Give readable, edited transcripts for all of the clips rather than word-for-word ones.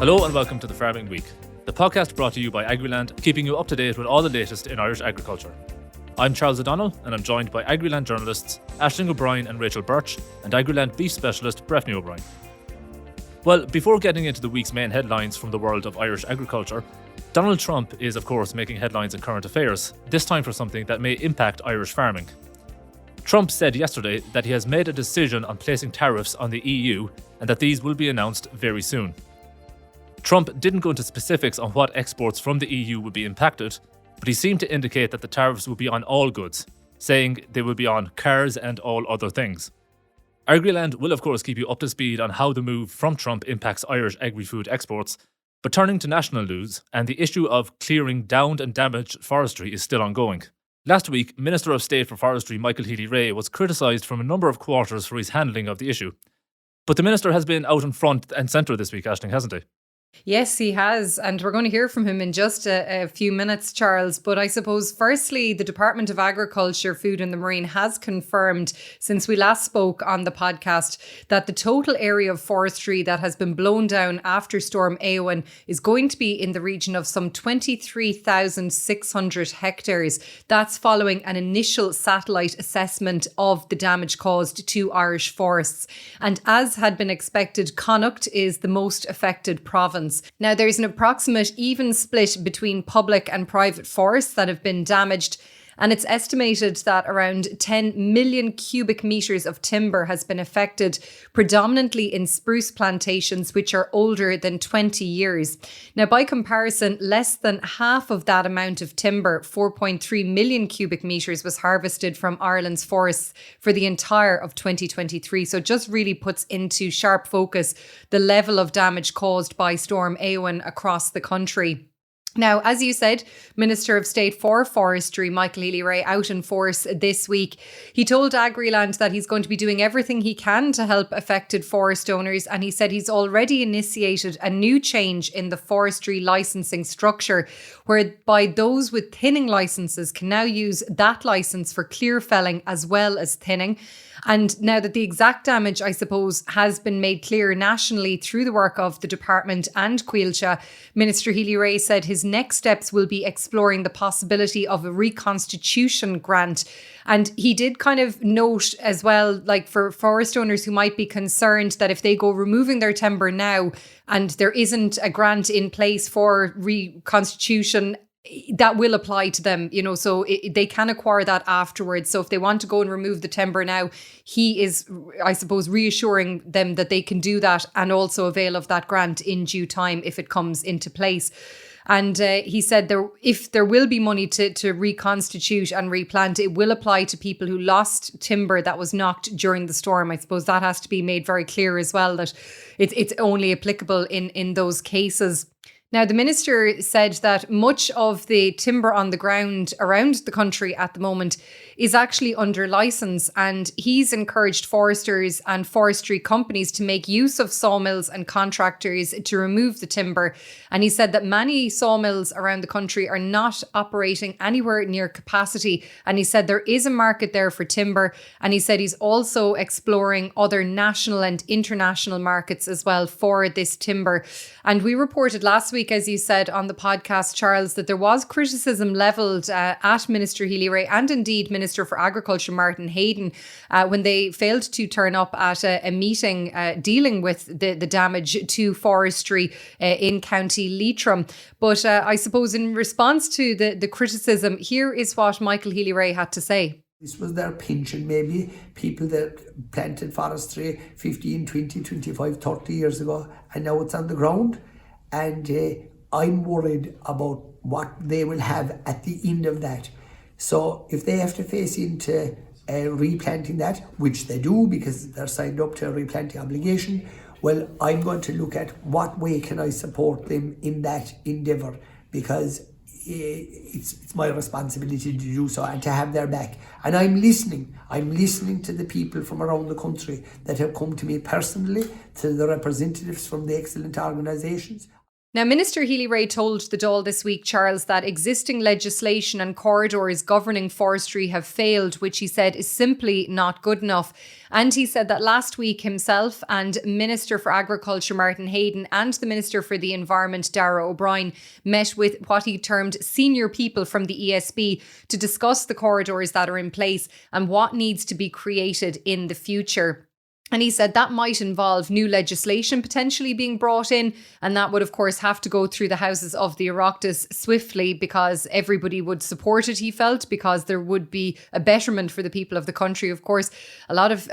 Hello and welcome to the Farming Week, the podcast brought to you by Agriland, keeping you up to date with all the latest in Irish agriculture. I'm Charles O'Donnell and I'm joined by Agriland journalists Aisling O'Brien and Rachel Birch and Agriland beef specialist Breifne O'Brien. Well, before getting into the week's main headlines from the world of Irish agriculture, Donald Trump is of course making headlines in current affairs, this time for something that may impact Irish farming. Trump said yesterday that he has made a decision on placing tariffs on the EU and that these will be announced very soon. Trump didn't go into specifics on what exports from the EU would be impacted, but he seemed to indicate that the tariffs would be on all goods, saying they will be on cars and all other things. Agriland will of course keep you up to speed on how the move from Trump impacts Irish agri-food exports, but turning to national news, and the issue of clearing downed and damaged forestry is still ongoing. Last week, Minister of State for Forestry Michael Healy-Rae was criticised from a number of quarters for his handling of the issue. But the Minister has been out in front and centre this week, Aisling, hasn't he? Yes, he has. And we're going to hear from him in just a few minutes, Charles. But I suppose, firstly, the Department of Agriculture, Food and the Marine has confirmed, since we last spoke on the podcast, that the total area of forestry that has been blown down after Storm Éowyn is going to be in the region of some 23,600 hectares. That's following an initial satellite assessment of the damage caused to Irish forests. And as had been expected, Connacht is the most affected province. Now, there's an approximate even split between public and private forests that have been damaged, and it's estimated that around 10 million cubic metres of timber has been affected, predominantly in spruce plantations, which are older than 20 years. Now, by comparison, less than half of that amount of timber, 4.3 million cubic metres, was harvested from Ireland's forests for the entire of 2023. So it just really puts into sharp focus the level of damage caused by Storm Éowyn across the country. Now, as you said, Minister of State for Forestry Michael Healy-Rae out in force this week. He told Agriland that he's going to be doing everything he can to help affected forest owners, and he said he's already initiated a new change in the forestry licensing structure, whereby those with thinning licenses can now use that licence for clear felling as well as thinning. And now that the exact damage, I suppose, has been made clear nationally through the work of the department and Coillte, Minister Healy-Rae said his next steps will be exploring the possibility of a reconstitution grant. And he did kind of note as well, like for forest owners who might be concerned that if they go removing their timber now and there isn't a grant in place for reconstitution, that will apply to them, so they can acquire that afterwards. So if they want to go and remove the timber now, he is, I suppose, reassuring them that they can do that and also avail of that grant in due time if it comes into place. And he said if there will be money to reconstitute and replant, it will apply to people who lost timber that was knocked during the storm. I suppose that has to be made very clear as well, that it's only applicable in those cases. Now, the minister said that much of the timber on the ground around the country at the moment is actually under licence, and he's encouraged foresters and forestry companies to make use of sawmills and contractors to remove the timber. And he said that many sawmills around the country are not operating anywhere near capacity. And he said there is a market there for timber. And he said he's also exploring other national and international markets as well for this timber. And we reported last week, as you said on the podcast, Charles, that there was criticism levelled at Minister Healy-Rae and indeed Minister for Agriculture Martin Hayden when they failed to turn up at a meeting dealing with the damage to forestry in County Leitrim. But I suppose in response to the criticism, here is what Michael Healy-Rae had to say. This was their pension, maybe people that planted forestry 15, 20, 25, 30 years ago, and now it's on the ground. And I'm worried about what they will have at the end of that. So if they have to face into replanting that, which they do because they're signed up to a replanting obligation, well, I'm going to look at what way can I support them in that endeavour, because it's my responsibility to do so and to have their back. And I'm listening to the people from around the country that have come to me personally, to the representatives from the excellent organisations. Now, Minister Healy-Rae told the Dáil this week, Charles, that existing legislation and corridors governing forestry have failed, which he said is simply not good enough. And he said that last week himself and Minister for Agriculture Martin Hayden and the Minister for the Environment Darragh O'Brien met with what he termed senior people from the ESB to discuss the corridors that are in place and what needs to be created in the future. And he said that might involve new legislation potentially being brought in. And that would, of course, have to go through the houses of the Oireachtas swiftly because everybody would support it, he felt, because there would be a betterment for the people of the country. Of course, a lot of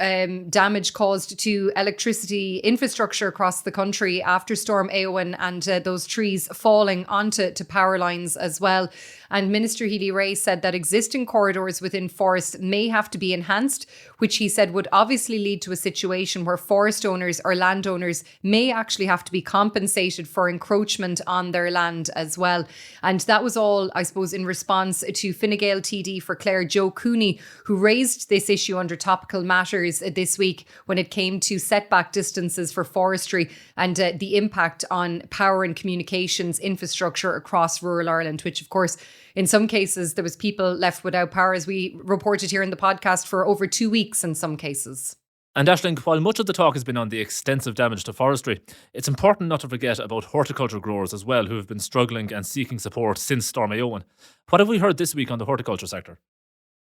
damage caused to electricity infrastructure across the country after Storm Éowyn and those trees falling onto power lines as well. And Minister Healy-Rae said that existing corridors within forests may have to be enhanced, which he said would obviously lead to a situation where forest owners or landowners may actually have to be compensated for encroachment on their land as well. And that was all, I suppose, in response to Fine Gael TD for Clare, Joe Cooney, who raised this issue under Topical Matters this week when it came to setback distances for forestry and the impact on power and communications infrastructure across rural Ireland, which, of course, in some cases, there was people left without power, as we reported here in the podcast, for over 2 weeks in some cases. And Aisling, while much of the talk has been on the extensive damage to forestry, it's important not to forget about horticulture growers as well, who have been struggling and seeking support since Storm Éowyn. What have we heard this week on the horticulture sector?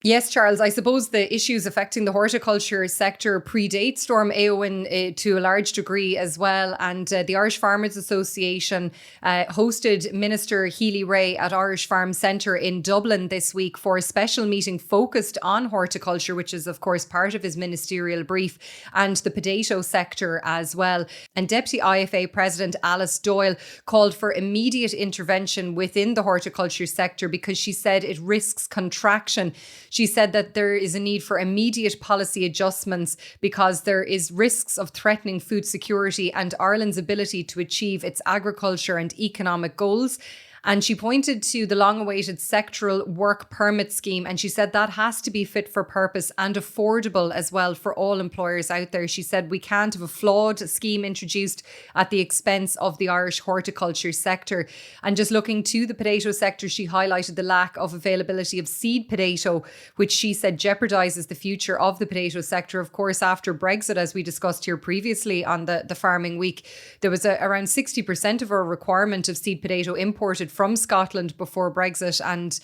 Yes, Charles, I suppose the issues affecting the horticulture sector predate Storm Éowyn to a large degree as well. And the Irish Farmers Association hosted Minister Healy-Rae at Irish Farm Centre in Dublin this week for a special meeting focused on horticulture, which is, of course, part of his ministerial brief, and the potato sector as well. And Deputy IFA President Alice Doyle called for immediate intervention within the horticulture sector because she said it risks contraction. She said that there is a need for immediate policy adjustments because there is risks of threatening food security and Ireland's ability to achieve its agriculture and economic goals. And she pointed to the long-awaited sectoral work permit scheme. And she said that has to be fit for purpose and affordable as well for all employers out there. She said we can't have a flawed scheme introduced at the expense of the Irish horticulture sector. And just looking to the potato sector, she highlighted the lack of availability of seed potato, which she said jeopardises the future of the potato sector. Of course, after Brexit, as we discussed here previously on the Farming Week, there was around 60% of our requirement of seed potato imported from Scotland before Brexit, and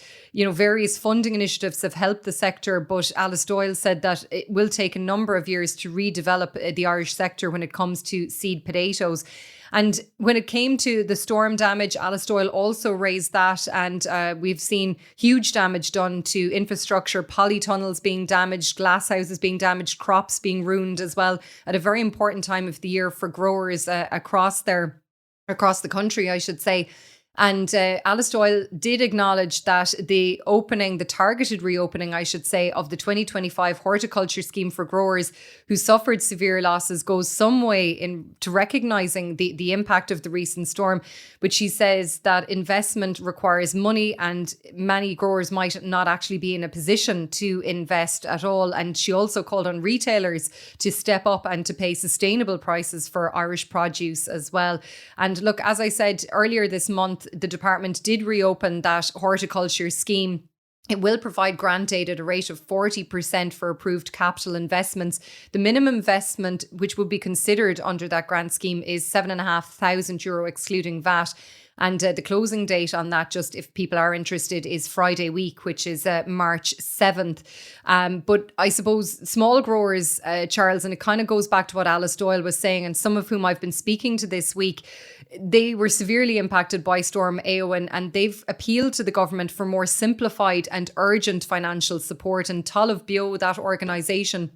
various funding initiatives have helped the sector, but Alice Doyle said that it will take a number of years to redevelop the Irish sector when it comes to seed potatoes. And when it came to the storm damage, Alice Doyle also raised that, and we've seen huge damage done to infrastructure, polytunnels being damaged, glasshouses being damaged, crops being ruined as well at a very important time of the year for growers across the country, I should say. And Alice Doyle did acknowledge that the targeted reopening, I should say, of the 2025 horticulture scheme for growers who suffered severe losses goes some way into recognising the impact of the recent storm. But she says that investment requires money and many growers might not actually be in a position to invest at all. And she also called on retailers to step up and to pay sustainable prices for Irish produce as well. And look, as I said earlier this month, the department did reopen that horticulture scheme. It will provide grant aid at a rate of 40% for approved capital investments. The minimum investment which would be considered under that grant scheme is €7,500 excluding VAT. And the closing date on that, just if people are interested, is Friday week, which is March 7th. But I suppose small growers, Charles, and it kind of goes back to what Alice Doyle was saying, and some of whom I've been speaking to this week, they were severely impacted by Storm Éowyn, and they've appealed to the government for more simplified and urgent financial support. And Talamh Beo, that organisation,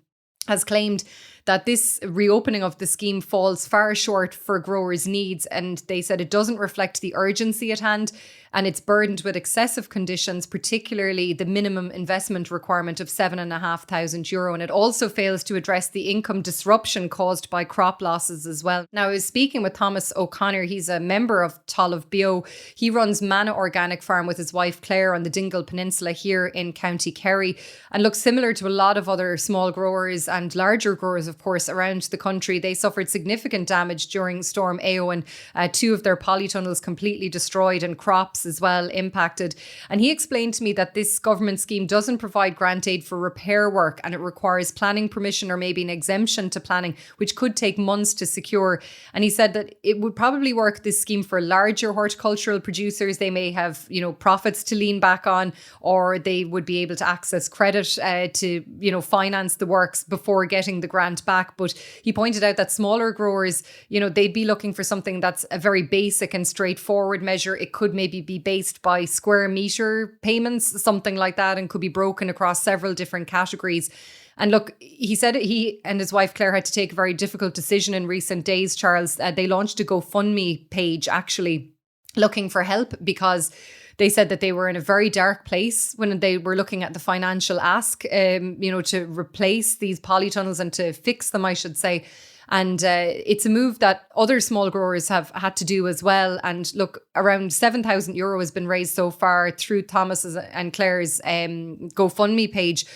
has claimed that this reopening of the scheme falls far short for growers' needs, and they said it doesn't reflect the urgency at hand, and it's burdened with excessive conditions, particularly the minimum investment requirement of €7,500, and it also fails to address the income disruption caused by crop losses as well. Now, I was speaking with Thomas O'Connor. He's a member of Talamh Beo. He runs Manna Organic Farm with his wife Claire on the Dingle Peninsula here in County Kerry, and looks similar to a lot of other small growers and larger growers, of of course, around the country. They suffered significant damage during Storm Éowyn. 2 of their polytunnels completely destroyed and crops as well impacted. And he explained to me that this government scheme doesn't provide grant aid for repair work, and it requires planning permission or maybe an exemption to planning, which could take months to secure. And he said that it would probably work, this scheme, for larger horticultural producers. They may have, profits to lean back on, or they would be able to access credit to, finance the works before getting the grant back. But he pointed out that smaller growers, they'd be looking for something that's a very basic and straightforward measure. It could maybe be based by square meter payments, something like that, and could be broken across several different categories. And look, he said he and his wife Claire had to take a very difficult decision in recent days, Charles. They launched a GoFundMe page, actually looking for help, because they said that they were in a very dark place when they were looking at the financial ask, to replace these polytunnels and to fix them, I should say. And it's a move that other small growers have had to do as well. And look, around €7,000 has been raised so far through Thomas's and Claire's GoFundMe page.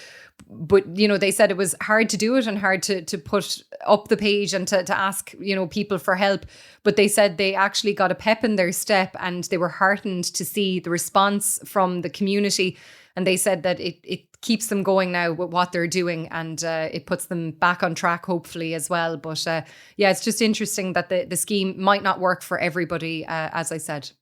But, they said it was hard to do it and hard to put up the page and to ask, people for help. But they said they actually got a pep in their step, and they were heartened to see the response from the community. And they said that it keeps them going now with what they're doing, and it puts them back on track, hopefully, as well. But it's just interesting that the scheme might not work for everybody, as I said.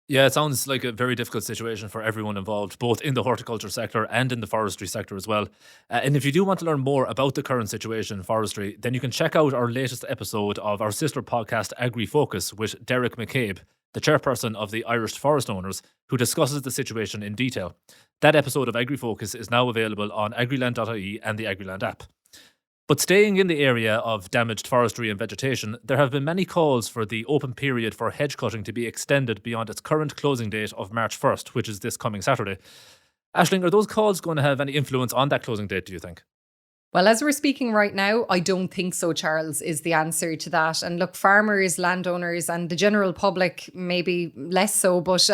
Yeah, it sounds like a very difficult situation for everyone involved, both in the horticulture sector and in the forestry sector as well. And if you do want to learn more about the current situation in forestry, then you can check out our latest episode of our sister podcast, Agri-Focus, with Derek McCabe, the chairperson of the Irish Forest Owners, who discusses the situation in detail. That episode of Agri-Focus is now available on Agriland.ie and the Agriland app. But staying in the area of damaged forestry and vegetation, there have been many calls for the open period for hedge cutting to be extended beyond its current closing date of March 1st, which is this coming Saturday. Aisling, are those calls going to have any influence on that closing date, do you think? Well, as we're speaking right now, I don't think so, Charles, is the answer to that. And look, farmers, landowners and the general public, maybe less so, but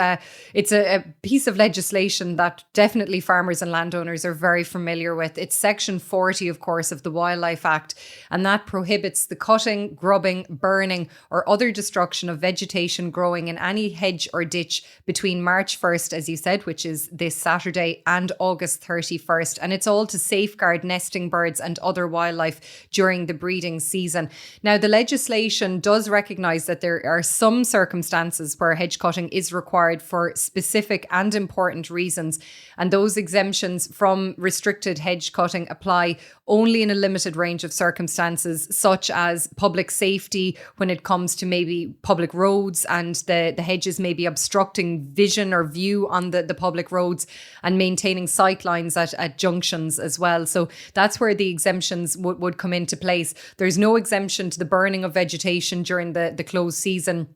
it's a piece of legislation that definitely farmers and landowners are very familiar with. It's Section 40, of course, of the Wildlife Act, and that prohibits the cutting, grubbing, burning or other destruction of vegetation growing in any hedge or ditch between March 1st, as you said, which is this Saturday, and August 31st. And it's all to safeguard nesting birds and other wildlife during the breeding season. Now, the legislation does recognise that there are some circumstances where hedge cutting is required for specific and important reasons, and those exemptions from restricted hedge cutting apply only in a limited range of circumstances, such as public safety, when it comes to maybe public roads and the hedges may be obstructing vision or view on the public roads, and maintaining sight lines at junctions as well. So that's where the exemptions would come into place. There's no exemption to the burning of vegetation during the closed season,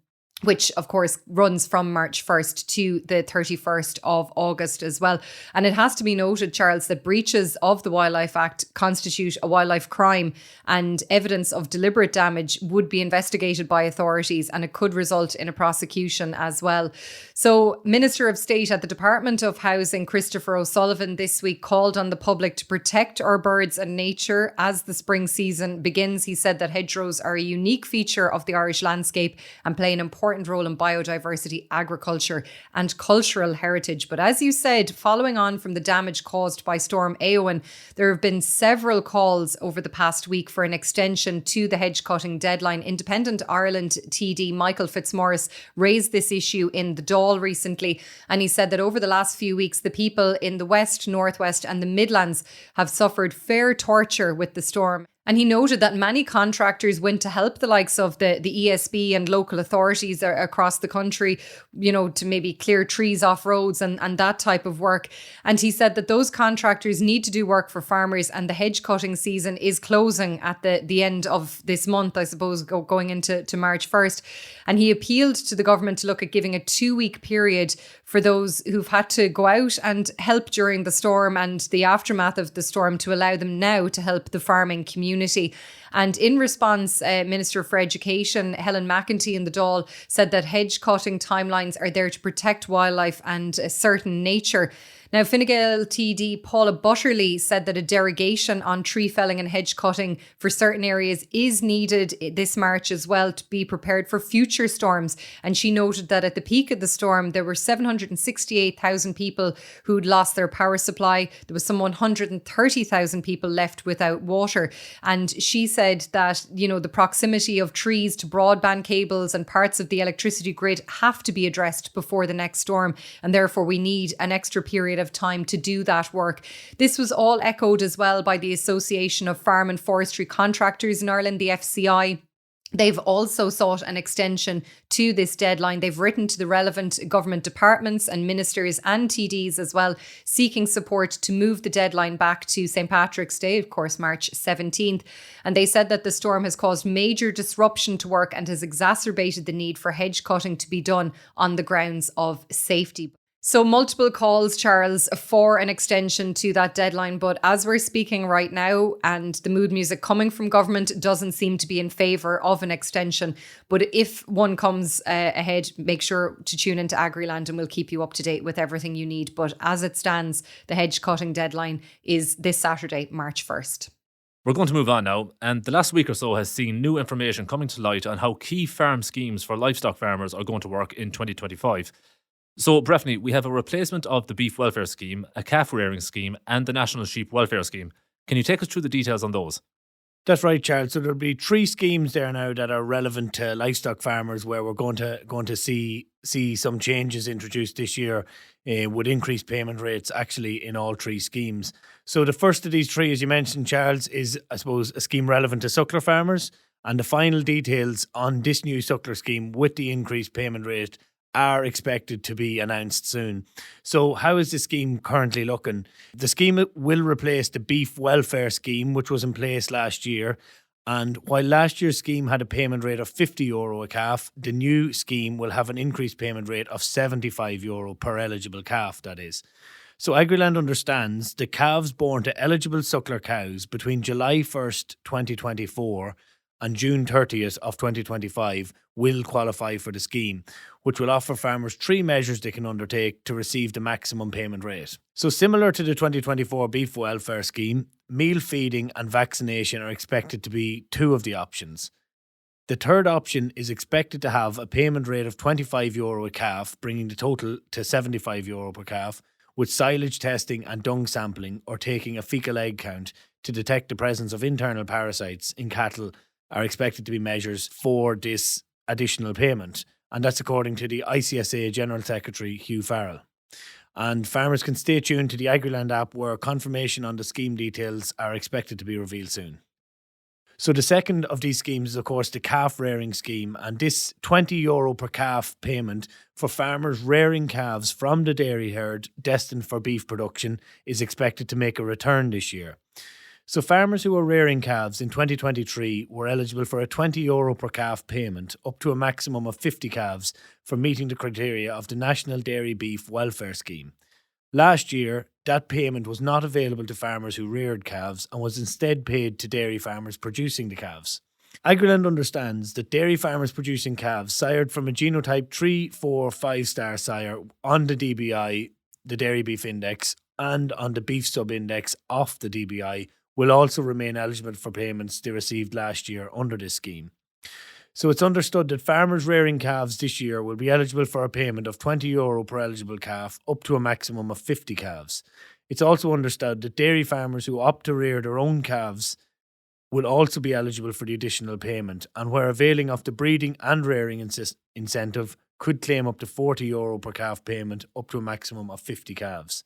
which of course runs from March 1st to the 31st of August as well. And it has to be noted, Charles, that breaches of the Wildlife Act constitute a wildlife crime, and evidence of deliberate damage would be investigated by authorities, and it could result in a prosecution as well. So Minister of State at the Department of Housing, Christopher O'Sullivan, this week called on the public to protect our birds and nature as the spring season begins. He said that hedgerows are a unique feature of the Irish landscape and play an important role in biodiversity, agriculture and cultural heritage. But as you said, following on from the damage caused by Storm Éowyn, there have been several calls over the past week for an extension to the hedge cutting deadline. Independent Ireland TD Michael Fitzmaurice raised this issue in the Dáil recently, and he said that over the last few weeks, the people in the West, Northwest and the Midlands have suffered fair torture with the storm. And he noted that many contractors went to help the likes of the ESB and local authorities across the country, to maybe clear trees off roads and that type of work. And he said that those contractors need to do work for farmers, and the hedge cutting season is closing at the end of this month, I suppose, going into March 1st. And he appealed to the government to look at giving a 2-week period for those who've had to go out and help during the storm and the aftermath of the storm, to allow them now to help the farming community. And in response, Minister for Education, Helen McEntee in the Dáil, said that hedge cutting timelines are there to protect wildlife and certain nature. Now, Fine Gael TD Paula Butterly said that a derogation on tree felling and hedge cutting for certain areas is needed this March as well to be prepared for future storms. And she noted that at the peak of the storm, there were 768,000 people who'd lost their power supply. There was some 130,000 people left without water. And she said that, the proximity of trees to broadband cables and parts of the electricity grid have to be addressed before the next storm. And therefore, we need an extra period of time to do that work. This was all echoed as well by the Association of Farm and Forestry Contractors in Ireland, the FCI. They've also sought an extension to this deadline. They've written to the relevant government departments and ministers and TDs as well, seeking support to move the deadline back to St. Patrick's Day, of course, March 17th. And they said that the storm has caused major disruption to work and has exacerbated the need for hedge cutting to be done on the grounds of safety. So multiple calls, Charles, for an extension to that deadline. But as we're speaking right now, and the mood music coming from government doesn't seem to be in favour of an extension. But if one comes ahead, make sure to tune into Agriland and we'll keep you up to date with everything you need. But as it stands, the hedge cutting deadline is this Saturday, March 1st. We're going to move on now, and the last week or so has seen new information coming to light on how key farm schemes for livestock farmers are going to work in 2025. So, Breifne, we have a replacement of the Beef Welfare Scheme, a calf rearing scheme, and the National Sheep Welfare Scheme. Can you take us through the details on those? That's right, Charles. So there'll be 3 schemes there now that are relevant to livestock farmers, where we're going to see some changes introduced this year with increased payment rates actually in all 3 schemes. So the first of these 3, as you mentioned, Charles, is, I suppose, a scheme relevant to suckler farmers, and the final details on this new suckler scheme with the increased payment rate are expected to be announced soon. So how is the scheme currently looking? The scheme will replace the Beef Welfare Scheme, which was in place last year. And while last year's scheme had a payment rate of €50 a calf, the new scheme will have an increased payment rate of €75 per eligible calf, that is. So Agriland understands the calves born to eligible suckler cows between July 1st, 2024 and June 30th of 2025 will qualify for the scheme, which will offer farmers 3 measures they can undertake to receive the maximum payment rate. So similar to the 2024 Beef Welfare Scheme, meal feeding and vaccination are expected to be 2 of the options. The third option is expected to have a payment rate of €25 a calf, bringing the total to €75 per calf, with silage testing and dung sampling or taking a fecal egg count to detect the presence of internal parasites in cattle are expected to be measures for this additional payment. And that's according to the ICSA General Secretary, Hugh Farrell. And farmers can stay tuned to the Agriland app, where confirmation on the scheme details are expected to be revealed soon. So the second of these schemes is, of course, the calf rearing scheme. And this €20 per calf payment for farmers rearing calves from the dairy herd destined for beef production is expected to make a return this year. So farmers who were rearing calves in 2023 were eligible for a €20 per calf payment, up to a maximum of 50 calves, for meeting the criteria of the National Dairy Beef Welfare Scheme. Last year, that payment was not available to farmers who reared calves and was instead paid to dairy farmers producing the calves. Agriland understands that dairy farmers producing calves sired from a genotype 3, 4, 5-star sire on the DBI, the Dairy Beef Index, and on the Beef Sub-Index off the DBI will also remain eligible for payments they received last year under this scheme. So it's understood that farmers rearing calves this year will be eligible for a payment of €20 per eligible calf, up to a maximum of 50 calves. It's also understood that dairy farmers who opt to rear their own calves will also be eligible for the additional payment, and where availing of the breeding and rearing incentive could claim up to €40 per calf payment, up to a maximum of 50 calves.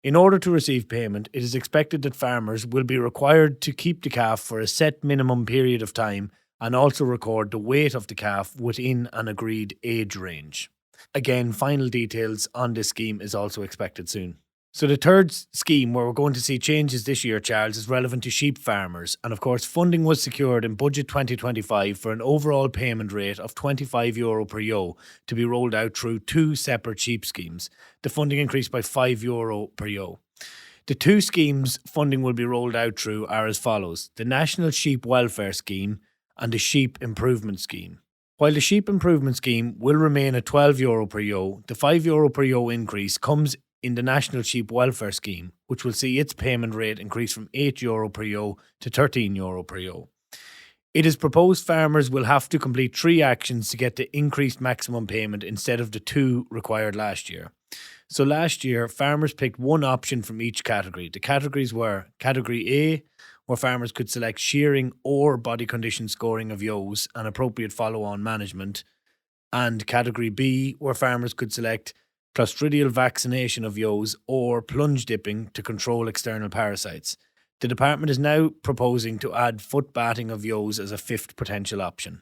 In order to receive payment, it is expected that farmers will be required to keep the calf for a set minimum period of time and also record the weight of the calf within an agreed age range. Again, final details on this scheme is also expected soon. So the third scheme where we're going to see changes this year, Charles, is relevant to sheep farmers. And of course, funding was secured in Budget 2025 for an overall payment rate of €25 per ewe to be rolled out through 2 separate sheep schemes. The funding increased by €5 per ewe. The 2 schemes funding will be rolled out through are as follows: the National Sheep Welfare Scheme and the Sheep Improvement Scheme. While the Sheep Improvement Scheme will remain at €12 per ewe, the €5 per ewe increase comes in the National Sheep Welfare Scheme, which will see its payment rate increase from €8 per ewe to €13 per ewe. It is proposed farmers will have to complete 3 actions to get the increased maximum payment instead of the 2 required last year. So last year, farmers picked one option from each category. The categories were Category A, where farmers could select shearing or body condition scoring of ewes and appropriate follow-on management, and Category B, where farmers could select clostridial vaccination of ewes or plunge dipping to control external parasites. The department is now proposing to add foot batting of ewes as a 5th potential option.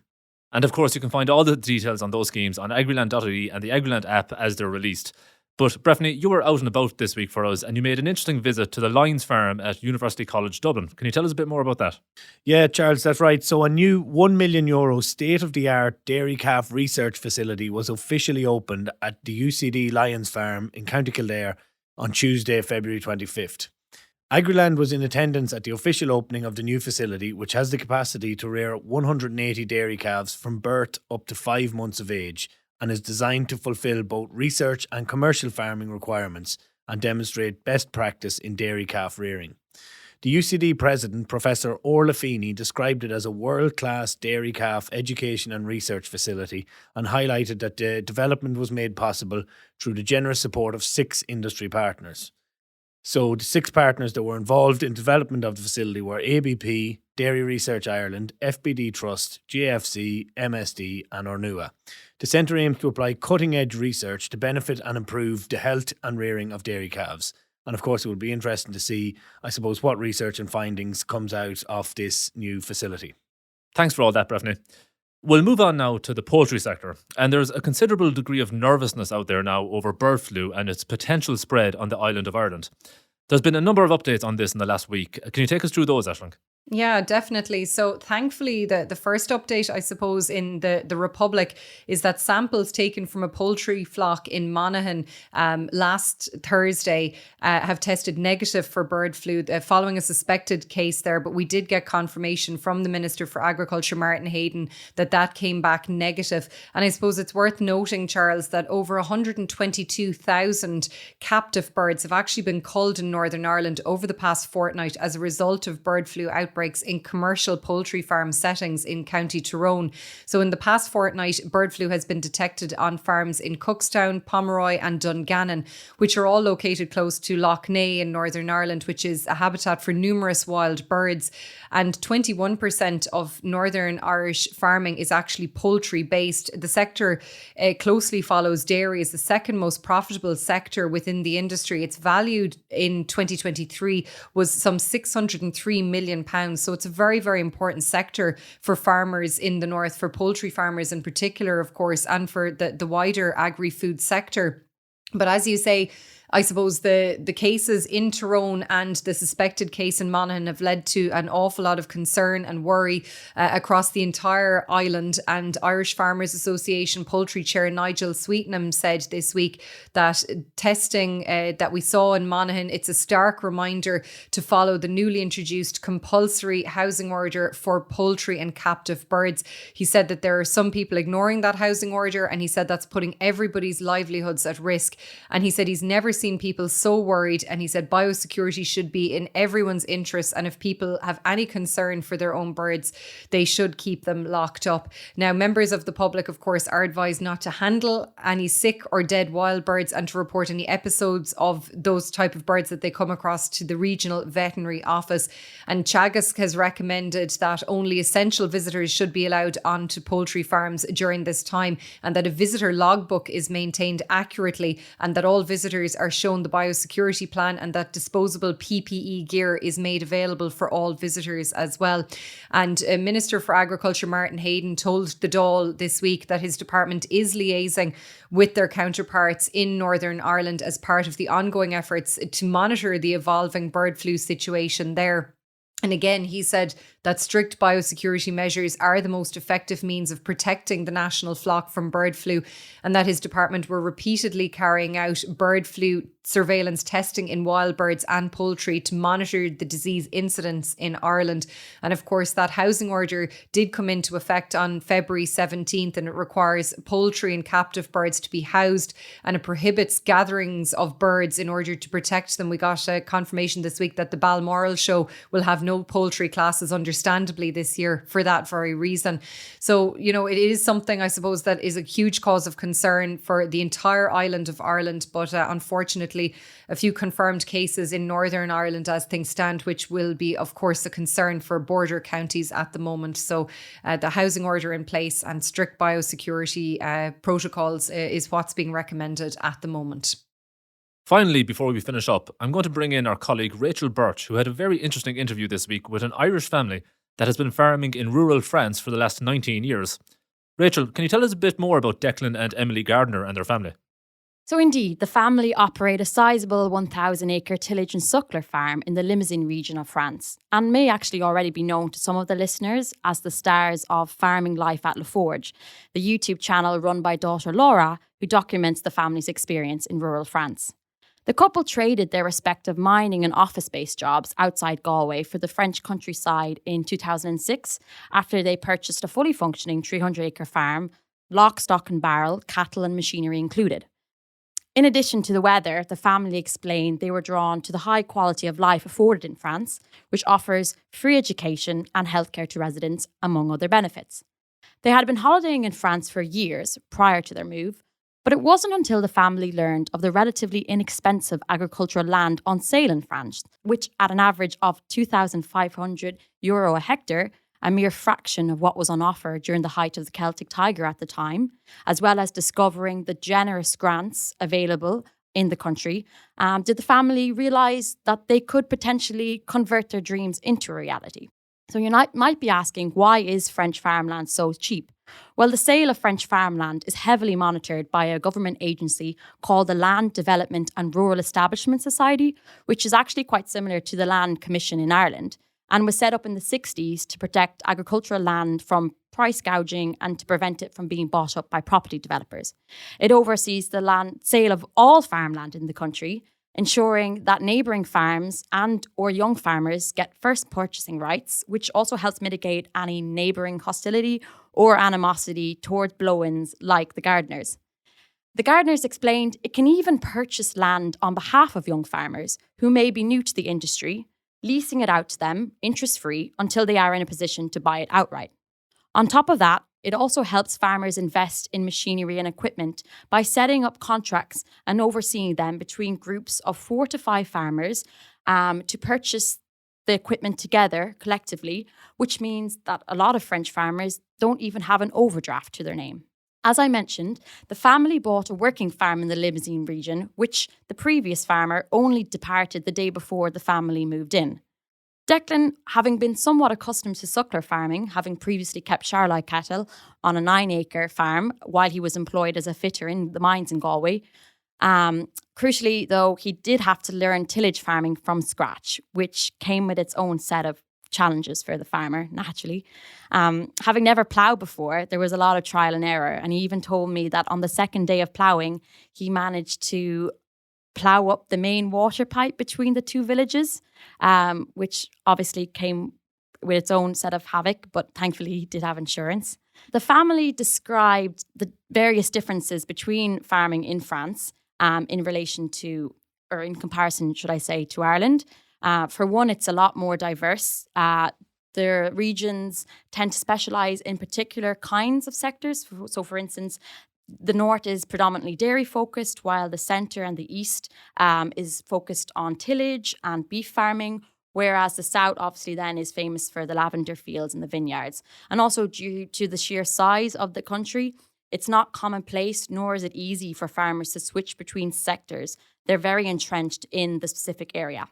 And of course, you can find all the details on those schemes on Agriland.ie and the Agriland app as they're released. But Breifne, you were out and about this week for us and you made an interesting visit to the Lyons Farm at University College Dublin. Can you tell us a bit more about that? Yeah, Charles, that's right. So a new €1 million state-of-the-art dairy calf research facility was officially opened at the UCD Lyons Farm in County Kildare on Tuesday, February 25th. Agriland was in attendance at the official opening of the new facility, which has the capacity to rear 180 dairy calves from birth up to 5 months of age, and is designed to fulfill both research and commercial farming requirements and demonstrate best practice in dairy calf rearing. The UCD president, Professor Orla Feeney, described it as a world-class dairy calf education and research facility and highlighted that the development was made possible through the generous support of 6 industry partners. So the 6 partners that were involved in development of the facility were ABP, Dairy Research Ireland, FBD Trust, JFC, MSD and Ornua. The centre aims to apply cutting-edge research to benefit and improve the health and rearing of dairy calves. And of course it will be interesting to see, I suppose, what research and findings comes out of this new facility. Thanks for all that, Breifne. We'll move on now to the poultry sector. And there's a considerable degree of nervousness out there now over bird flu and its potential spread on the island of Ireland. There's been a number of updates on this in the last week. Can you take us through those, Aisling? Yeah, definitely. So thankfully, the first update, I suppose, in the Republic is that samples taken from a poultry flock in Monaghan last Thursday have tested negative for bird flu following a suspected case there. But we did get confirmation from the Minister for Agriculture, Martin Hayden, that came back negative. And I suppose it's worth noting, Charles, that over 122,000 captive birds have actually been culled in Northern Ireland over the past fortnight as a result of bird flu outbreaks in commercial poultry farm settings in County Tyrone. So in the past fortnight, bird flu has been detected on farms in Cookstown, Pomeroy and Dungannon, which are all located close to Lough Neagh in Northern Ireland, which is a habitat for numerous wild birds. And 21% of Northern Irish farming is actually poultry based. The sector closely follows dairy as the second most profitable sector within the industry. It's valued in 2023 was some £603 million. So it's a very, very important sector for farmers in the north, for poultry farmers in particular, of course, and for the wider agri-food sector. But as you say, I suppose the cases in Tyrone and the suspected case in Monaghan have led to an awful lot of concern and worry across the entire island. And Irish Farmers Association Poultry Chair Nigel Sweetenham said this week that testing that we saw in Monaghan, it's a stark reminder to follow the newly introduced compulsory housing order for poultry and captive birds. He said that there are some people ignoring that housing order, and he said that's putting everybody's livelihoods at risk. And he said he's never seen people so worried, and he said biosecurity should be in everyone's interest, and if people have any concern for their own birds, they should keep them locked up. Now, members of the public, of course, are advised not to handle any sick or dead wild birds and to report any episodes of those type of birds that they come across to the regional veterinary office. And Teagasc has recommended that only essential visitors should be allowed onto poultry farms during this time, and that a visitor logbook is maintained accurately, and that all visitors are shown the biosecurity plan, and that disposable PPE gear is made available for all visitors as well. And Minister for Agriculture Martin Hayden told the Dáil this week that his department is liaising with their counterparts in Northern Ireland as part of the ongoing efforts to monitor the evolving bird flu situation there. And again, he said that strict biosecurity measures are the most effective means of protecting the national flock from bird flu, and that his department were repeatedly carrying out bird flu surveillance testing in wild birds and poultry to monitor the disease incidence in Ireland. And of course, that housing order did come into effect on February 17th, and it requires poultry and captive birds to be housed, and it prohibits gatherings of birds in order to protect them. We got a confirmation this week that the Balmoral show will have no poultry classes, understandably, this year for that very reason. So, it is something, I suppose, that is a huge cause of concern for the entire island of Ireland. But unfortunately, a few confirmed cases in Northern Ireland as things stand, which will be, of course, a concern for border counties at the moment. So the housing order in place and strict biosecurity protocols is what's being recommended at the moment. Finally, before we finish up, I'm going to bring in our colleague Rachel Birch, who had a very interesting interview this week with an Irish family that has been farming in rural France for the last 19 years. Rachel, can you tell us a bit more about Declan and Emily Gardner and their family? So indeed, the family operate a sizable 1,000-acre tillage and suckler farm in the Limousin region of France, and may actually already be known to some of the listeners as the stars of Farming Life at La Forge, the YouTube channel run by daughter Laura, who documents the family's experience in rural France. The couple traded their respective mining and office-based jobs outside Galway for the French countryside in 2006, after they purchased a fully functioning 300-acre farm, lock, stock and barrel, cattle and machinery included. In addition to the weather, the family explained they were drawn to the high quality of life afforded in France, which offers free education and healthcare to residents, among other benefits. They had been holidaying in France for years prior to their move, but it wasn't until the family learned of the relatively inexpensive agricultural land on sale in France, which at an average of €2,500 a hectare, a mere fraction of what was on offer during the height of the Celtic Tiger at the time, as well as discovering the generous grants available in the country, did the family realise that they could potentially convert their dreams into a reality. So you might be asking, why is French farmland so cheap? Well, the sale of French farmland is heavily monitored by a government agency called the Land Development and Rural Establishment Society, which is actually quite similar to the Land Commission in Ireland, and was set up in the 60s to protect agricultural land from price gouging and to prevent it from being bought up by property developers. It oversees the land sale of all farmland in the country, ensuring that neighbouring farms and or young farmers get first purchasing rights, which also helps mitigate any neighbouring hostility or animosity towards blow-ins like the Gardners. The Gardners explained it can even purchase land on behalf of young farmers who may be new to the industry, leasing it out to them interest-free until they are in a position to buy it outright. On top of that, it also helps farmers invest in machinery and equipment by setting up contracts and overseeing them between groups of 4 to 5 farmers to purchase the equipment together collectively, which means that a lot of French farmers don't even have an overdraft to their name. As I mentioned, the family bought a working farm in the Limousin region, which the previous farmer only departed the day before the family moved in. Declan, having been somewhat accustomed to suckler farming, having previously kept Charolais cattle on a 9-acre farm while he was employed as a fitter in the mines in Galway, crucially, though, he did have to learn tillage farming from scratch, which came with its own set of challenges for the farmer, naturally. Having never ploughed before, there was a lot of trial and error, and he even told me that on the second day of ploughing, he managed to plough up the main water pipe between the two villages, which obviously came with its own set of havoc, but thankfully he did have insurance. The family described the various differences between farming in France in relation to, or in comparison, should I say, to Ireland. For one, it's a lot more diverse. The regions tend to specialise in particular kinds of sectors. So, for instance, the north is predominantly dairy focused, while the centre and the east is focused on tillage and beef farming, whereas the south obviously then is famous for the lavender fields and the vineyards. And also due to the sheer size of the country, it's not commonplace, nor is it easy for farmers to switch between sectors. They're very entrenched in the specific area.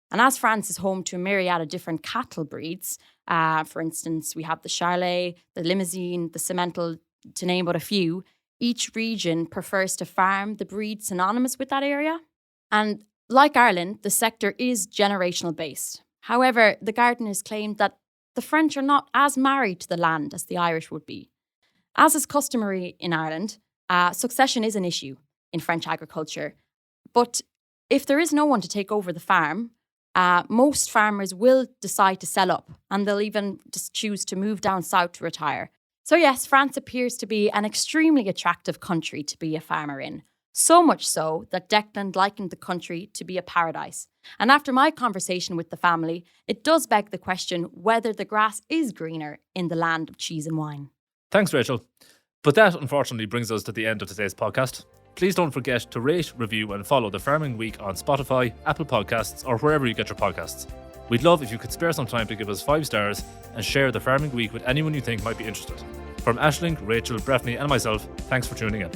And as France is home to a myriad of different cattle breeds, for instance, we have the Charolais, the Limousin, the Simmental, to name but a few, each region prefers to farm the breed synonymous with that area. And like Ireland, the sector is generational based. However, the gardeners claimed that the French are not as married to the land as the Irish would be. As is customary in Ireland, succession is an issue in French agriculture. But if there is no one to take over the farm, most farmers will decide to sell up, and they'll even just choose to move down south to retire. So yes, France appears to be an extremely attractive country to be a farmer in. So much so that Declan likened the country to be a paradise. And after my conversation with the family, it does beg the question whether the grass is greener in the land of cheese and wine. Thanks, Rachel. But that, unfortunately, brings us to the end of today's podcast. Please don't forget to rate, review and follow The Farming Week on Spotify, Apple Podcasts or wherever you get your podcasts. We'd love if you could spare some time to give us 5 stars and share The Farming Week with anyone you think might be interested. From Aisling, Rachel, Breifne and myself, thanks for tuning in.